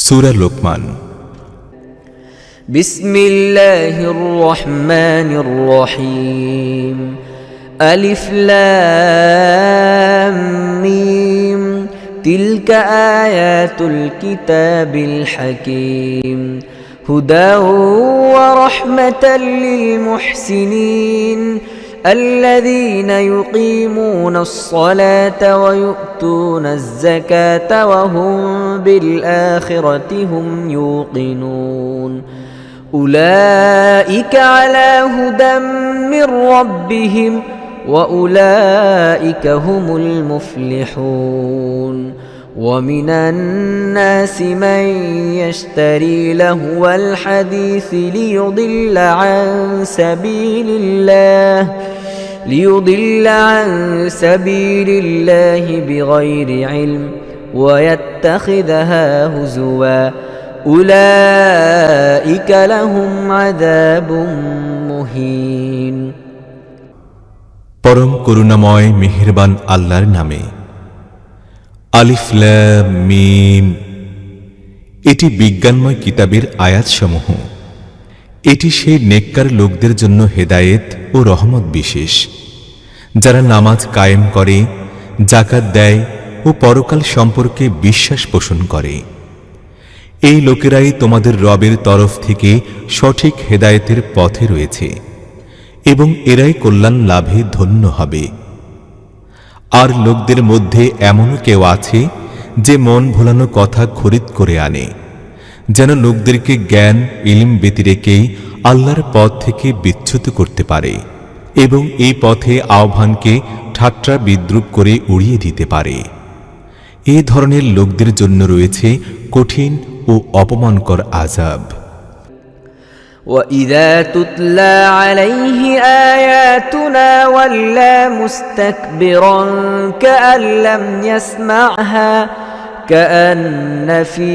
সূরা লোকমান। বিসমিল্লাহির রহমানির রহিম। আলিফ লাম মিম। তিলকা আয়াতুল কিতাবিল হাকীম। হুদা ওয়া রাহমাতাল লিল মুহসিনিন الذين يقيمون الصلاة ويؤتون الزكاة وهم بالآخرة هم يوقنون أولئك على هدى من ربهم وأولئك هم المفلحون ومن الناس من يشتري لهو الحديث ليضل عن سبيل الله بغير علم ويتخذها هزوا أولئك لهم عذاب مهين। পরম করুণাময় মেহেরবান আল্লাহর নামে। আলিফ লাম মিম। এটি বিজ্ঞানময় কিতাবের আয়াতসমূহ। এটি সেই নেককার লোকদের জন্য হেদায়েত ও রহমত বিশেষ, যারা নামাজ কায়েম করে, যাকাত দেয় ও পরকাল সম্পর্কে বিশ্বাস পোষণ করে। এই লোকেরাই তোমাদের রবের তরফ থেকে সঠিক হেদায়েতের পথে রয়েছে এবং এরাই কল্যাণ লাভে ধন্য হবে। আর লোকদের মধ্যে এমনও কেউ আছে যে মন ভোলানো কথা খরিদ করে আনে, যেন লোকদেরকে জ্ঞান ইলম ব্যতিরেকেই আল্লাহর পথ থেকে বিচ্যুত করতে পারে এবং এই পথে আহ্বানকে ঠাট্টা বিদ্রুপ করে উড়িয়ে দিতে পারে। এ ধরনের লোকদের জন্য রয়েছে কঠিন ও অপমানকর আযাব। وَإِذَا تُتْلَى عَلَيْهِ آيَاتُنَا وَلَّى مُسْتَكْبِرًا كَأَن لَّمْ يَسْمَعْهَا كَأَنَّ فِي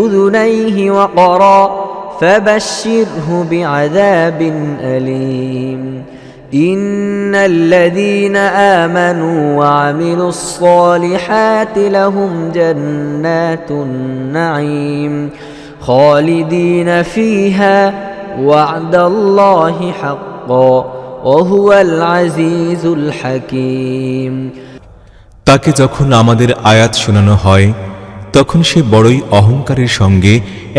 أُذُنَيْهِ وَقْرًا فَبَشِّرْهُ بِعَذَابٍ أَلِيمٍ إِنَّ الَّذِينَ آمَنُوا وَعَمِلُوا الصَّالِحَاتِ لَهُمْ جَنَّاتُ النَّعِيمِ خالدين فيها وعد الله حقا وهو العزيز الحكيم। তাকে যখন আমাদের আয়াত শোনানো হয় তখন সে বড়ই অহংকারের সঙ্গে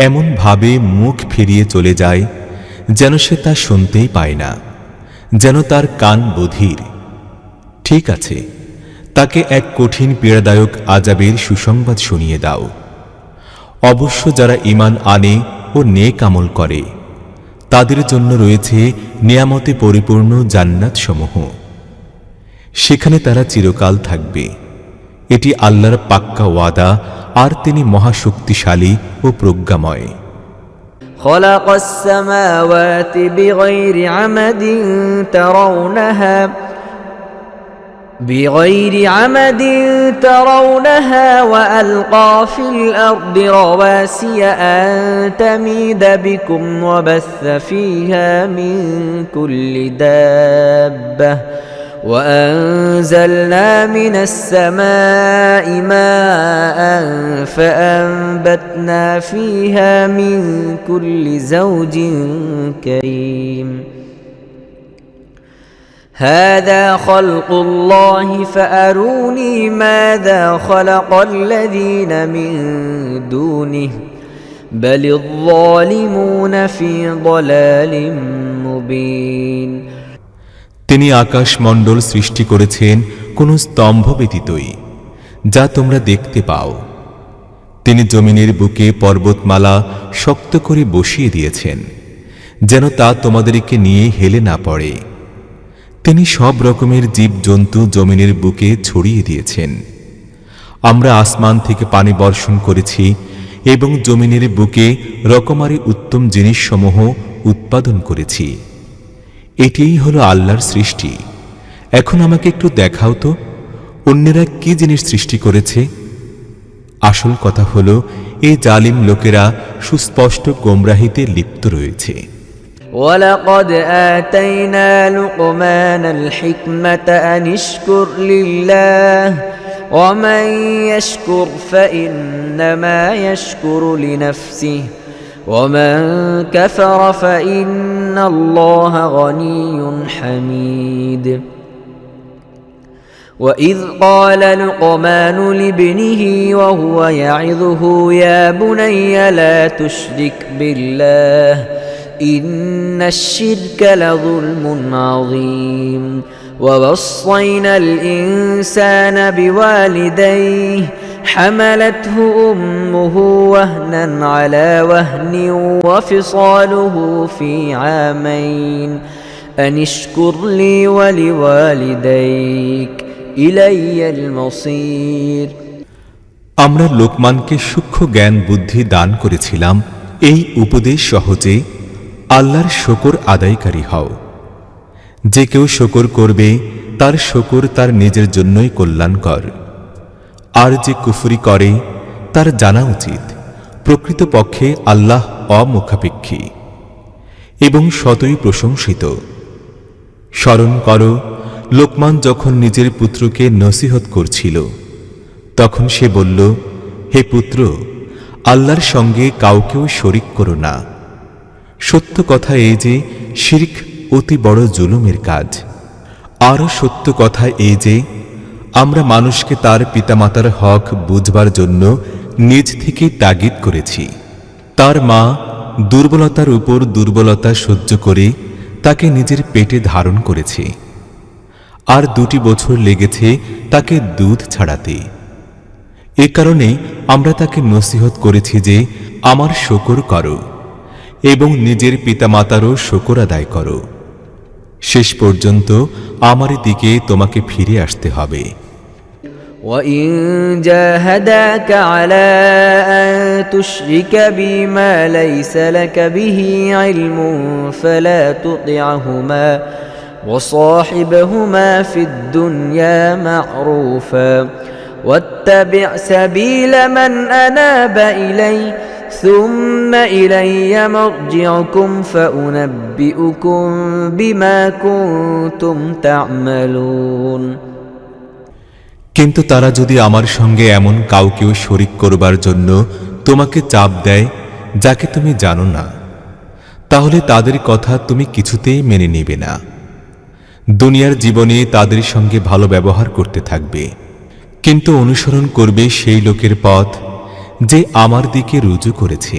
এমন ভাবে মুখ ফিরিয়ে চলে যায় যেন সে তা শুনতেই পায় না, যেন তার কান বধির। ঠিক আছে, তাকে এক কঠিন পীড়াদায়ক আযাবের সুসংবাদ শুনিয়ে দাও। অবশ্য যারা ঈমান আনে ও নেক আমল করে তাদের জন্য রয়েছে নিয়ামতে পরিপূর্ণ জান্নাত সমূহ, সেখানে তারা চিরকাল থাকবে। এটি আল্লাহর পাক্কা ওয়াদা, আর তিনি মহাশক্তিশালী ও প্রজ্ঞাময়। খালাকাস সামাওয়াতি বিগাইরি আমাদিন তারাউনাহা وألقى في الأرض رواسي أن تميد بكم وبث فيها من كل دابة وأنزلنا من السماء ماء فأنبتنا فيها من كل زوج كريم هذا خلق الله فأروني ماذا خلق الذين من دونه بل الظالمون في ضلال مبين। তিনি আকাশমণ্ডল সৃষ্টি করেছেন কোন স্তম্ভ ব্যতীতই, যা তোমরা দেখতে পাও। তিনি জমিনের বুকে পর্বতমালা শক্ত করে বসিয়ে দিয়েছেন যেন তা তোমাদেরকে নিয়ে হেলে না পড়ে। তিনি সব রকমের জীবজন্তু জমিনের বুকে ছড়িয়ে দিয়েছেন। আমরা আসমান থেকে পানি বর্ষণ করেছি এবং জমিনের বুকে রকমারি উত্তম জিনিসসমূহ উৎপাদন করেছি। এটিই হলো আল্লাহর সৃষ্টি। এখন আমাকে একটু দেখাও তো অন্যেরা কি জিনিস সৃষ্টি করেছে। আসল কথা হলো এই জালিম লোকেরা সুস্পষ্ট গোমরাহিতে লিপ্ত রয়েছে। ولقد آتينا لقمان الحكمة أن اشكر لله ومن يشكر فإنما يشكر لنفسه ومن كفر فإن الله غني حميد وإذ قال لقمان لابنه وهو يعظه يا بني لا تشرك بالله إن الشرك لظلم عظيم ووصينا الإنسان بوالديه حملته أمه وهنا على وهن وفصاله في عامين أن اشكر لي ولوالديك إلي المصير আমরা লোকমানকে সূক্ষ্ম জ্ঞান বুদ্ধি দান করেছিলাম এই উপদেশ সহজে আল্লাহর শকর আদায়কারী হও। যে কেউ শকর করবে তার শকর তার নিজের জন্যই কল্যাণকর, আর যে কুফরি করে তার জানা উচিত প্রকৃতপক্ষে আল্লাহ অমুখাপেক্ষী এবং শতই প্রশংসিত। স্মরণ করো, লোকমান যখন নিজের পুত্রকে নসিহত করছিল তখন সে বলল, হে পুত্র, আল্লাহর সঙ্গে কাউকেও শরিক করো না। সত্য কথা এই যে শিরক অতি বড় জুলুমের কাজ। আরও সত্য কথা এই যে আমরা মানুষকে তার পিতামাতার হক বুঝবার জন্য নিজ থেকেই তাগিদ করেছি। তার মা দুর্বলতার উপর দুর্বলতা সহ্য করে তাকে নিজের পেটে ধারণ করেছে, আর 2 বছর লেগেছে তাকে দুধ ছাড়াতে। এ কারণে আমরা তাকে নসিহত করেছি যে আমার শকর করো এবং নিজের পিতামাতারও শকর আদায় করো। শেষ পর্যন্ত আমার দিকে তোমাকে ফিরে আসতে হবে। وَإِن جَاهَدَاكَ عَلَى أَن تُشْرِكَ بِي مَا لَيْسَ لَكَ بِهِ عِلْمٌ فَلَا تُطِعْهُمَا وَصَاحِبْهُمَا فِي الدُّنْيَا مَعْرُوفًا وَاتَّبِعْ سَبِيلَ مَنْ أَنَابَ إِلَيَّ ثُمَّ إِلَيَّ مَرْجِعُكُمْ فَأُنَبِّئُكُم بِمَا كُنتُمْ تَعْمَلُونَ কিন্তু তারা যদি আমার সঙ্গে এমন কাউকেও শরিক করবার জন্য তোমাকে চাপ দেয় যাকে তুমি জানো না, তাহলে তাদের কথা তুমি কিছুতেই মেনে নেবে না। দুনিয়ার জীবনে তাদের সঙ্গে ভালো ব্যবহার করতে থাকবে, কিন্তু অনুসরণ করবে সেই লোকের পথ যে আমার দিকে রুজু করেছে।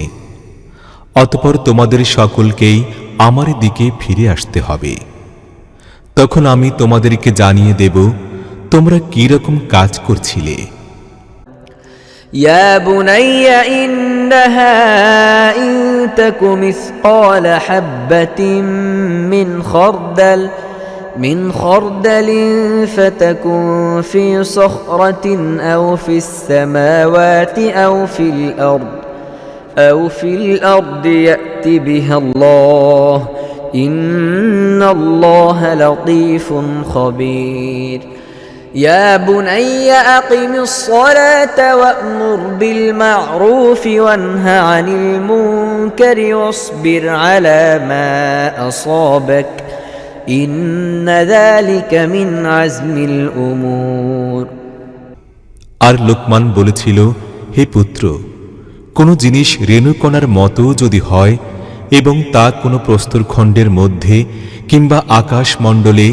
অতঃপর তোমাদের সকলকেই আমার দিকে ফিরে আসতে হবে। তখন আমি তোমাদেরকে জানিয়ে দেব তোমরা কি রকম কাজ করছিলে। يا بني إنها إن تك مثقال حبة من خردل فتكن في صخرة أو في السماوات أو في الأرض يأت بها الله إن الله لطيف خبير يا بني أقم الصلاة وأمر بالمعروف وانه عن المنكر واصبر على ما أصابك إن ذلك من عزم الأمور আর লোকমান বলেছিল, হে পুত্র, কোনো জিনিস রেণুকণার মতো যদি হয় এবং তা কোনো প্রস্তরখণ্ডের মধ্যে কিংবা আকাশমণ্ডলে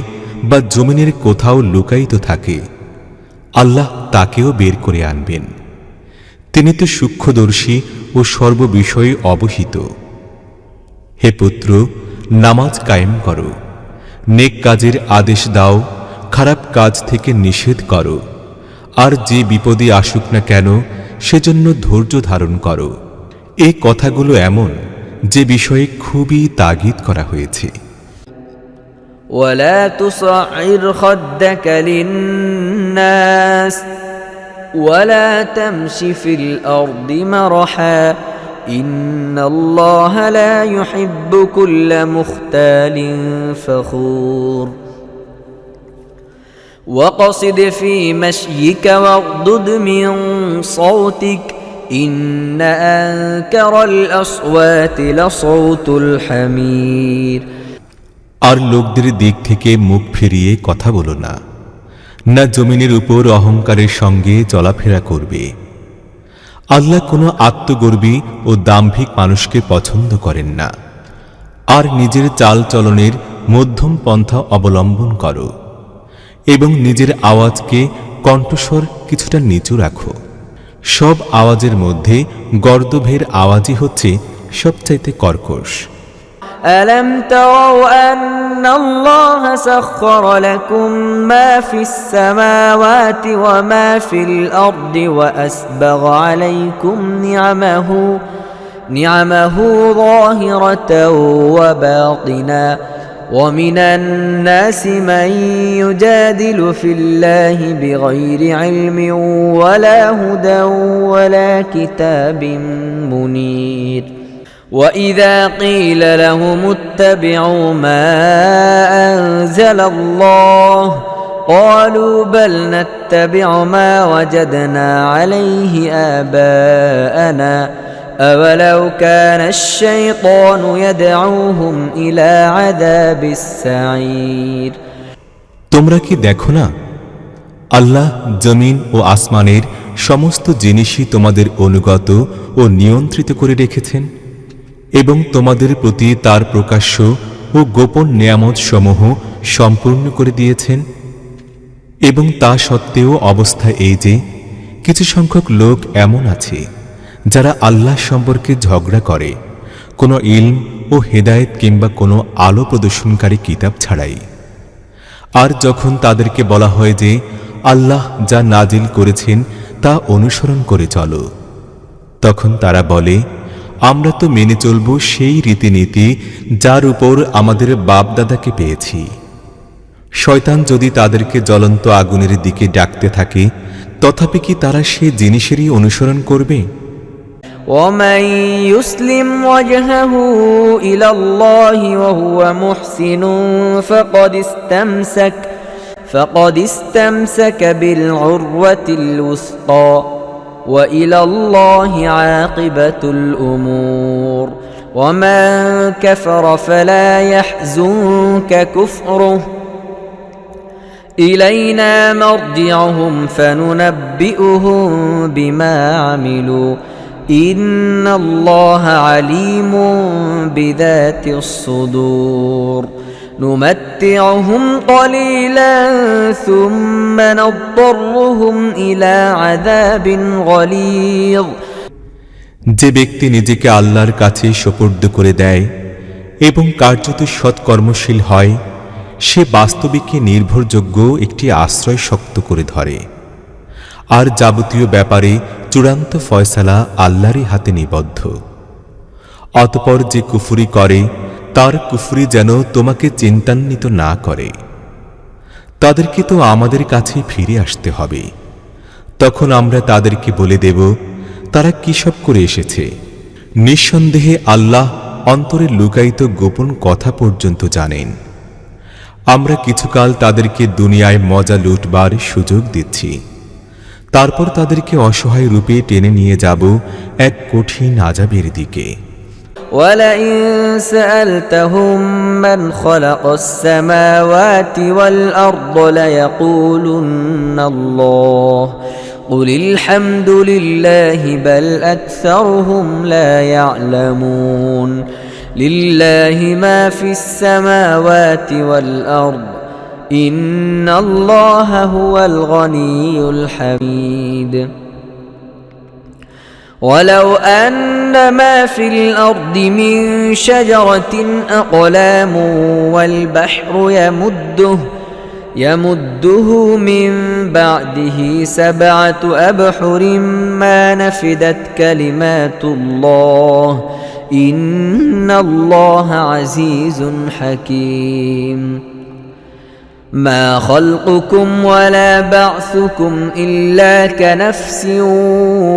বা জমিনের কোথাও লুকায়িত থাকে, আল্লাহ তাকেও বের করে আনবেন। তিনি তো সূক্ষ্মদর্শী ও সর্ববিষয়ে অবহিত। হে পুত্র, নামাজ কায়েম করো, নেক কাজের আদেশ দাও, খারাপ কাজ থেকে নিষেধ করো, আর যে বিপদে আসুক না কেন সেজন্য ধৈর্য ধারণ করো। এই কথাগুলো এমন যে বিষয়ে খুবই তাগিদ করা হয়েছে। ولا تصعر خدك للناس ولا تمش في الأرض مرحا إن الله لا يحب كل مختال فخور وقصد في مشيك واغضض من صوتك إن أنكر الأصوات لصوت الحمير আর লোকদের দিক থেকে মুখ ফিরিয়ে কথা বলো না, না জমিনের উপর অহংকারের সঙ্গে চলাফেরা করবে। আল্লাহ কোনো আত্মগর্বী ও দাম্ভিক মানুষকে পছন্দ করেন না। আর নিজের চালচলনের মধ্যম পন্থা অবলম্বন করো এবং নিজের আওয়াজকে কণ্ঠস্বর কিছুটা নিচু রাখো। সব আওয়াজের মধ্যে গর্দভের আওয়াজই হচ্ছে সবচাইতে কর্কশ। ألم تروا أن الله سخر لكم ما في السماوات وما في الأرض وأسبغ عليكم نعمه ظاهرة وباطنة ومن الناس من يجادل في الله بغير علم ولا هدى ولا كتاب منير وإذا قيل لهم اتبعوا ما أنزل الله قالوا بل نتبع ما وجدنا عليه آباءنا أولو كان الشيطان يدعوهم إلى عذاب السعير তোমরা কি দেখো না, আল্লাহ জমিন ও আসমানের সমস্ত জিনিসই তোমাদের অনুগত ও নিয়ন্ত্রিত করে রেখেছেন এবং তোমাদের প্রতি তার প্রকাশ্য ও গোপন নেয়ামত সমূহ সম্পূর্ণ করে দিয়েছেন। এবং তা সত্ত্বেও অবস্থা এই যে কিছু সংখ্যক লোক এমন আছে যারা আল্লাহ সম্পর্কে ঝগড়া করে কোনো ইলম ও হেদায়েত কিংবা কোনো আলো প্রদর্শনকারী কিতাব ছাড়াই। আর যখন তাদেরকে বলা হয় যে আল্লাহ যা নাজিল করেছেন তা অনুসরণ করে চলো, তখন তারা বলে আমরা তো মেনে চলব সেই রীতিনীতি যার উপর আমাদের বাপ-দাদাকে পেয়েছি। শয়তান যদি তাদেরকে জ্বলন্ত আগুনের দিকে ডাকতে থাকে, তথাপি কি তারা সে জিনিসেরই অনুসরণ করবে? ومن يسلم وجهه إلى الله وهو محسن فقد استمسك بالعروة الوثقى وإلى الله عاقبة الأمور ومن كفر فلا يحزنك كفره إلينا مرجعهم فننبئهم بما عملوا إن الله عليم بذات الصدور نمتعهم قليلا ثم نضطرهم إلى عذاب غليظ যে ব্যক্তি নিজেকে আল্লাহর কাছে সোপর্দ করে দেয় এবং কার্যত সৎকর্মশীল হয়, সে বাস্তবিকই নির্ভরযোগ্য একটি আশ্রয় শক্ত করে ধরে। আর যাবতীয় ব্যাপারে চূড়ান্ত ফয়সালা আল্লাহরই হাতে নিবদ্ধ। অতঃপর যে কুফরি করে তার কুফরি যেন তোমাকে চিন্তান্বিত না করে। তাদেরকে তো আমাদের কাছেই ফিরে আসতে হবে। তখন আমরা তাদেরকে বলে দেব তারা কি সব করে এসেছে। নিঃসন্দেহে আল্লাহ অন্তরে লুকায়িত গোপন কথা পর্যন্ত জানেন। আমরা কিছুকাল তাদেরকে দুনিয়ায় মজা লুটবার সুযোগ দিচ্ছি, তারপর তাদেরকে অসহায় রূপে টেনে নিয়ে যাব এক কঠিন আযাবের দিকে। ولئن سألتهم من خلق السماوات والأرض ليقولن الله قل الحمد لله بل أكثرهم لا يعلمون لله ما في السماوات والأرض إن الله هو الغني الحميد ولو أن ما في الأرض من شجرة أقلام والبحر يمده من بعده 7 أبحر ما نفدت كلمات الله إن الله عزيز حكيم ما خلقكم ولا بعثكم إلا كنفس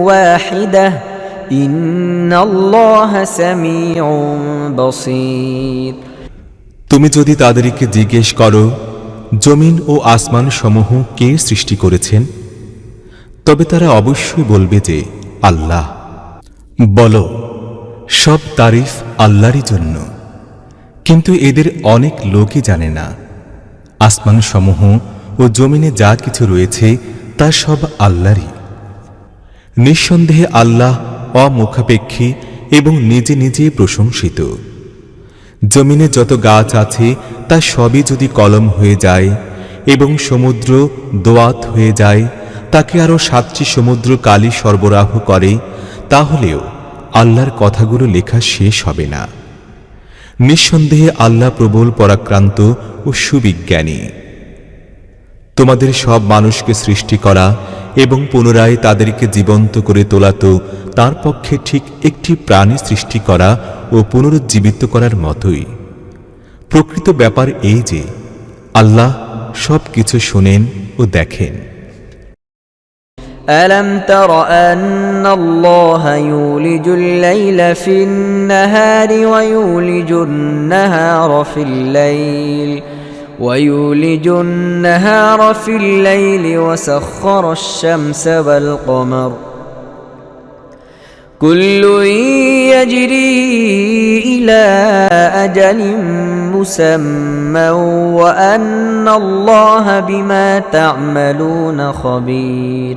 واحدة إن الله سميع بصير তুমি যদি তাদেরকে জিজ্ঞেস করো জমিন ও আসমান সমূহ কে সৃষ্টি করেছেন, তবে তারা অবশ্যই বলবে যে আল্লাহ। বলো, সব তারিফ আল্লাহরই জন্য, কিন্তু এদের অনেক লোকই জানে না। আসমান সমূহ ও জমিনে যা কিছু রয়েছে তা সব আল্লাহরই। নিঃসন্দেহে আল্লাহ অমুখাপেক্ষী এবং নিজে নিজে প্রশংসিত। জমিনে যত গাছ আছে তা সবই যদি কলম হয়ে যায় এবং সমুদ্র দোয়াত হয়ে যায়, তাকে আরও 7টি সমুদ্র কালি সরবরাহ করে, তাহলেও আল্লাহর কথাগুলো লেখা শেষ হবে না। নিঃসন্দেহে আল্লাহ প্রবল পরাক্রান্ত ও সুবিজ্ঞানী। তোমাদের সব মানুষকে সৃষ্টি করা এবং পুনরায় তাদেরকে জীবন্ত করে তোলা তো তার পক্ষে ঠিক একটি প্রাণী সৃষ্টি করা ও পুনরুজ্জীবিত করার মতোই। প্রকৃত ব্যাপার এই যে আল্লাহ সব কিছু শোনেন ও দেখেন। ألم تر أن الله يولج الليل في النهار ويولج النهار في الليل وسخر الشمس والقمر كل يجري إلى أجل مسمى وأن الله بما تعملون خبير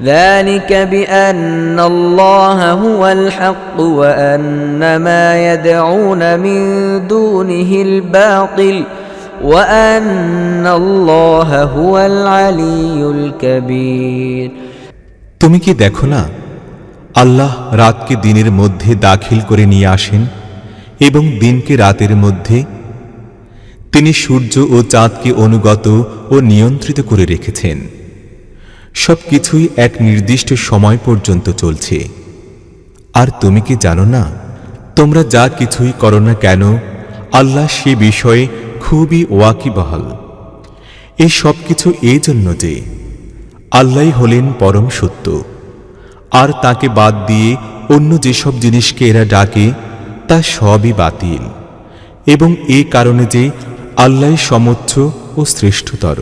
ذلك بأن الله هو الحق وأن ما يدعون من دونه الباطل وأن الله هو العلي الكبير। তুমি কি দেখো না, আল্লাহ রাতকে দিনের মধ্যে দাখিল করে নিয়ে আসেন এবং দিনকে রাতের মধ্যে। তিনি সূর্য ও চাঁদকে অনুগত ও নিয়ন্ত্রিত করে রেখেছেন। সবকিছুই এক নির্দিষ্ট সময় পর্যন্ত চলছে। আর তুমি কি জানো না, তোমরা যা কিছুই করো না কেন আল্লাহ সে বিষয়ে খুবই ওয়াকিবহাল। এই সব কিছু এই জন্য যে আল্লাহই হলেন পরম সত্য, আর তাকে বাদ দিয়ে অন্য যেসব জিনিসকে এরা ডাকে তা সবই বাতিল, এবং এই কারণে যে আল্লাহই সমচ্ছ ও শ্রেষ্ঠতর।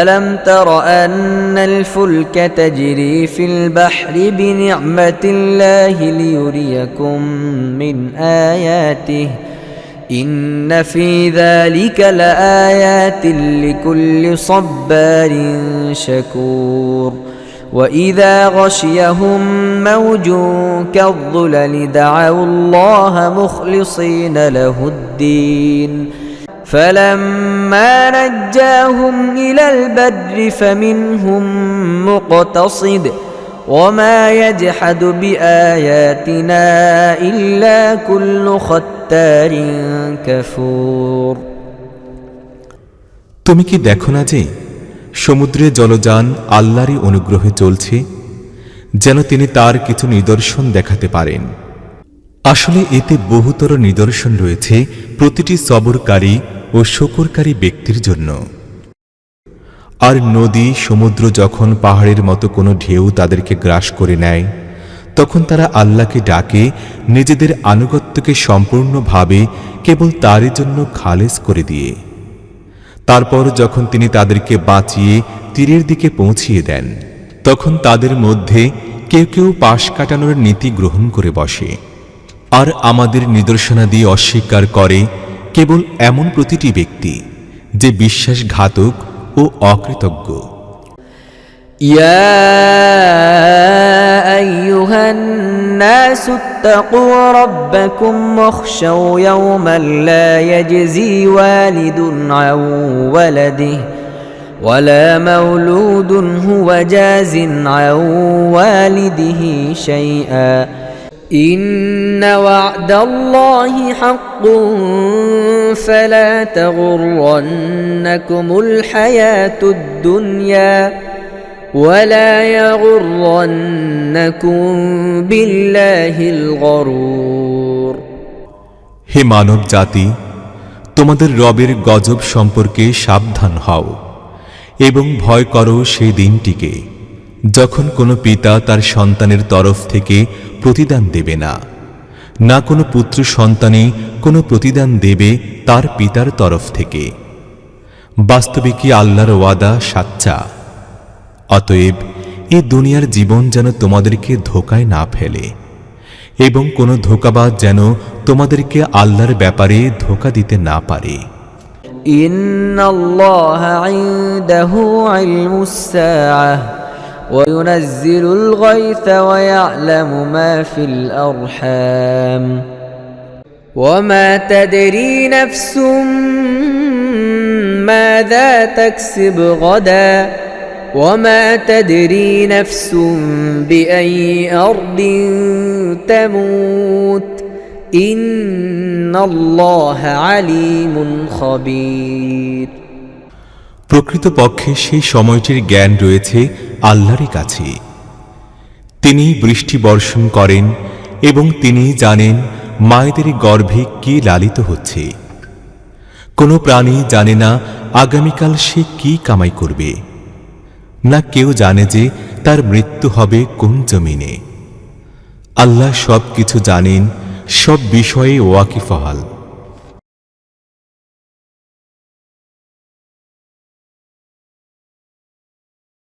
ألم تر أن الفلك تجري في البحر بنعمة الله ليريكم من آياته إن في ذلك لآيات لكل صبار شكور وإذا غشيهم موج كالظلل دعوا الله مخلصين له الدين فلما نجاهم إلى البر فمنهم مقتصد وما يجحد بآياتنا إلا كل ختار كفور। তুমি কি দেখো না যে সমুদ্রে জলযান আল্লাহরই অনুগ্রহে চলছে, যেন তিনি তার কিছু নিদর্শন দেখাতে পারেন। আসলে এতে বহুতর নিদর্শন রয়েছে প্রতিটি সবরকারী ও শুকরকারী ব্যক্তির জন্য। আর নদী সমুদ্র যখন পাহাড়ের মতো কোনো ঢেউ তাদেরকে গ্রাস করে নেয়, তখন তারা আল্লাহকে ডাকে নিজেদের আনুগত্যকে সম্পূর্ণভাবে কেবল তারই জন্য খালেস করে দিয়ে। তারপর যখন তিনি তাদেরকে বাঁচিয়ে তীরের দিকে পৌঁছিয়ে দেন, তখন তাদের মধ্যে কেউ কেউ পাশ কাটানোর নীতি গ্রহণ করে বসে। আর আমাদের নিদর্শনাদি অস্বীকার করে কেবল এমন প্রতিটি ব্যক্তি যে বিশ্বাসঘাতক ও অকৃতজ্ঞ। يا أيها الناس اتقوا ربكم واخشوا يوما لا يجزي والد عن ولده ولا مولود هو جاز عن والده شيئا إن وعد الله حق فلا تغرنكم الحياة الدنيا ولا يغرنكم بالله الغرور। হে মানব জাতি, তোমাদের রবের গজব সম্পর্কে সাবধান হও এবং ভয় করো সেই দিনটিকে যখন কোনো পিতা তার সন্তানের তরফ থেকে প্রতিদান দেবে না, না কোনো পুত্র সন্তানই কোনো প্রতিদান দেবে তার পিতার তরফ থেকে। বাস্তবিকই আল্লাহর ওয়াদা সাচ্চা। অতএব এই দুনিয়ার জীবন যেন তোমাদেরকে ধোঁকায় না ফেলে, এবং কোনো ধোঁকাবাজ যেন তোমাদেরকে আল্লাহর ব্যাপারে ধোঁকা দিতে না পারে। إن الله عنده علم الساعة وينزل الغيث ويعلم ما في الأرحام وما تدري نفس ماذا تكسب غدا وما تدري نفس بأي أرض تموت إن الله عليم خبير প্রকৃতপক্ষে সেই সময়টির জ্ঞান রয়েছে আল্লাহরই কাছে। তিনি বৃষ্টি বর্ষণ করেন এবং তিনি জানেন মায়েদের গর্ভে কি লালিত হচ্ছে। কোনো প্রাণী জানে না আগামীকাল সে কি কামাই করবে, না কেউ জানে যে তার মৃত্যু হবে কোন জমিনে। আল্লাহ সব কিছু জানেন, সব বিষয়ে ওয়াকিফহাল।